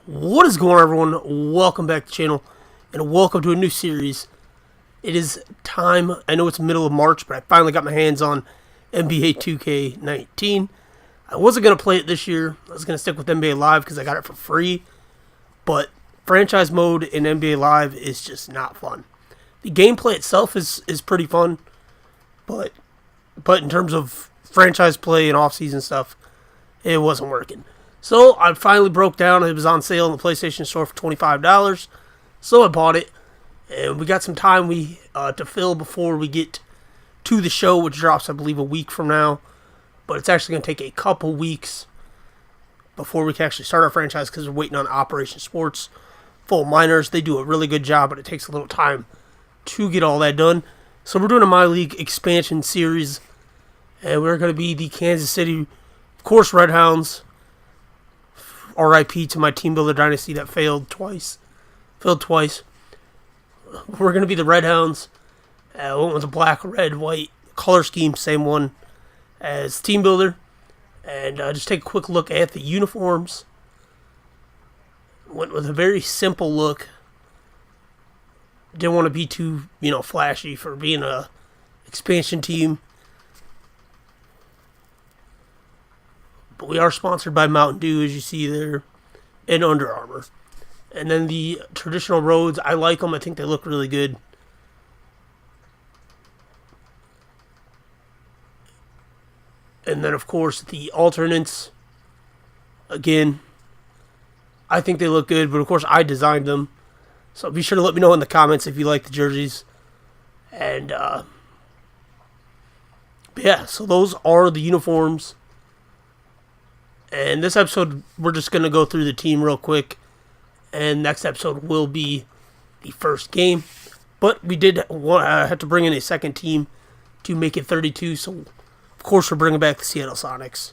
What is going on, everyone? Welcome back to the channel, and welcome to a new series. It is time. I know it's middle of March, but I finally got my hands on NBA 2K19. I wasn't going to play it this year. I was going to stick with NBA Live because I got it for free. But franchise mode in NBA Live is just not fun. The gameplay itself is pretty fun, but in terms of franchise play and off-season stuff, it wasn't working. So I finally broke down. It was on sale in the PlayStation Store for $25. So I bought it. And we got some time to fill before we get to the show, which drops, I believe, a week from now. But it's actually going to take a couple weeks before we can actually start our franchise because we're waiting on Operation Sports Full Miners. They do a really good job, but it takes a little time to get all that done. So we're doing a MyLeague expansion series. And we're going to be the Kansas City, of course, Red Hounds. RIP to my Teambuilder Dynasty that failed twice. We're going to be the Red Hounds. Went with the black, red, white color scheme, same one as Teambuilder. And just take a quick look at the uniforms. Went with a very simple look. Didn't want to be too, flashy for being a expansion team. But we are sponsored by Mountain Dew, as you see there, and Under Armour. And then the traditional roads, I like them. I think they look really good. And then, of course, the alternates. Again, I think they look good, but of course, I designed them. So be sure to let me know in the comments if you like the jerseys. And, yeah, so those are the uniforms. And this episode, we're just going to go through the team real quick. And next episode will be the first game. But we did have to bring in a second team to make it 32. So, of course, we're bringing back the Seattle Sonics.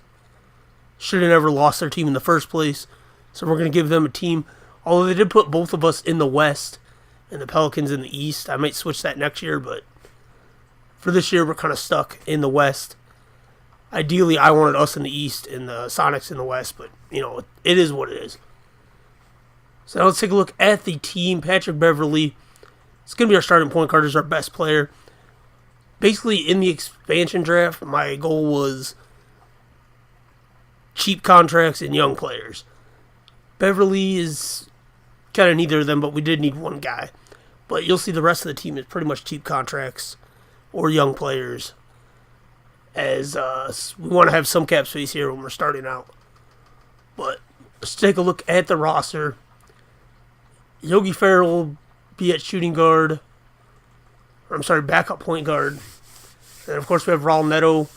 Should have never lost their team in the first place. So we're going to give them a team. Although they did put both of us in the West and the Pelicans in the East. I might switch that next year. But for this year, we're kind of stuck in the West. Ideally, I wanted us in the East and the Sonics in the West, but, it is what it is. So now let's take a look at the team. Patrick Beverley is going to be our starting point guard, is our best player. Basically, in the expansion draft, my goal was cheap contracts and young players. Beverley is kind of neither of them, but we did need one guy. But you'll see the rest of the team is pretty much cheap contracts or young players, as we want to have some cap space here when we're starting out. But let's take a look at the roster. Yogi Ferrell will be at shooting guard. Backup point guard. And, of course, we have Raul Neto,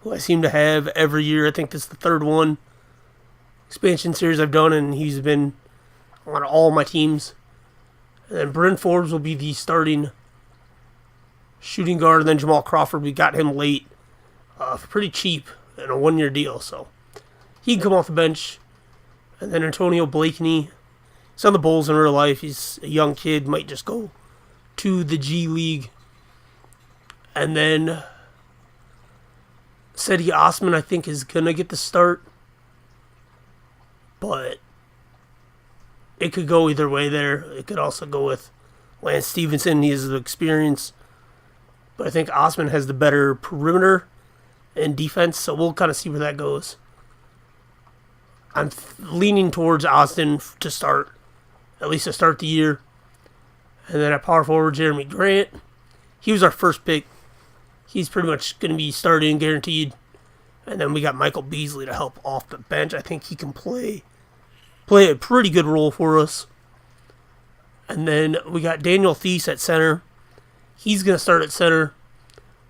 who I seem to have every year. I think this is the third one. Expansion series I've done, and he's been on all my teams. And then Bryn Forbes will be the starting shooting guard, and then Jamal Crawford, we got him late for pretty cheap in a one-year deal, so he can come off the bench. And then Antonio Blakeney, he's on the Bulls in real life. He's a young kid, might just go to the G League. And then Cedi Osman, I think, is going to get the start, but it could go either way there. It could also go with Lance Stevenson. He has the experience. But I think Osman has the better perimeter and defense, so we'll kind of see where that goes. I'm leaning towards Austin to start, at least to start the year. And then at power forward, Jeremy Grant. He was our first pick. He's pretty much going to be starting, guaranteed. And then we got Michael Beasley to help off the bench. I think he can play a pretty good role for us. And then we got Daniel Theis at center. He's going to start at center.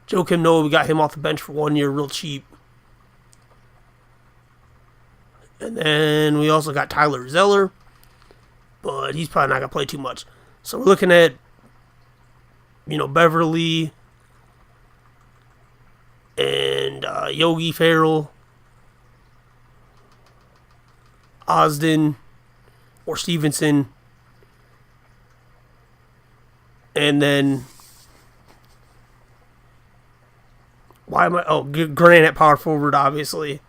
Joakim Noah, we got him off the bench for 1 year, real cheap. And then we also got Tyler Zeller, but he's probably not going to play too much. So we're looking at, Beverly and Yogi Ferrell, Osden, or Stevenson, and then Grant at power forward, obviously.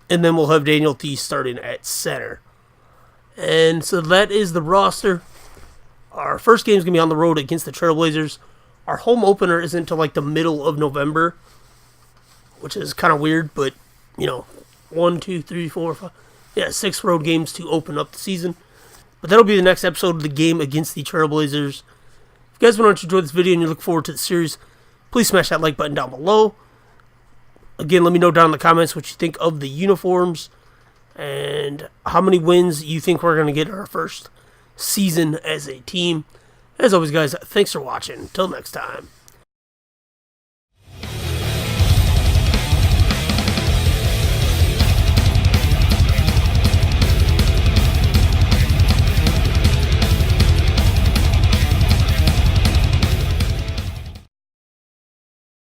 And then we'll have Daniel T starting at center. And so that is the roster. Our first game is going to be on the road against the Trailblazers. Our home opener isn't until like the middle of November, which is kind of weird, but, 1, 2, 3, 4, 5, 6 road games to open up the season. But that'll be the next episode of the game against the Trailblazers. If you guys want to enjoy this video and you look forward to the series, please smash that like button down below. Again, let me know down in the comments what you think of the uniforms and how many wins you think we're going to get in our first season as a team. As always, guys, thanks for watching. Until next time.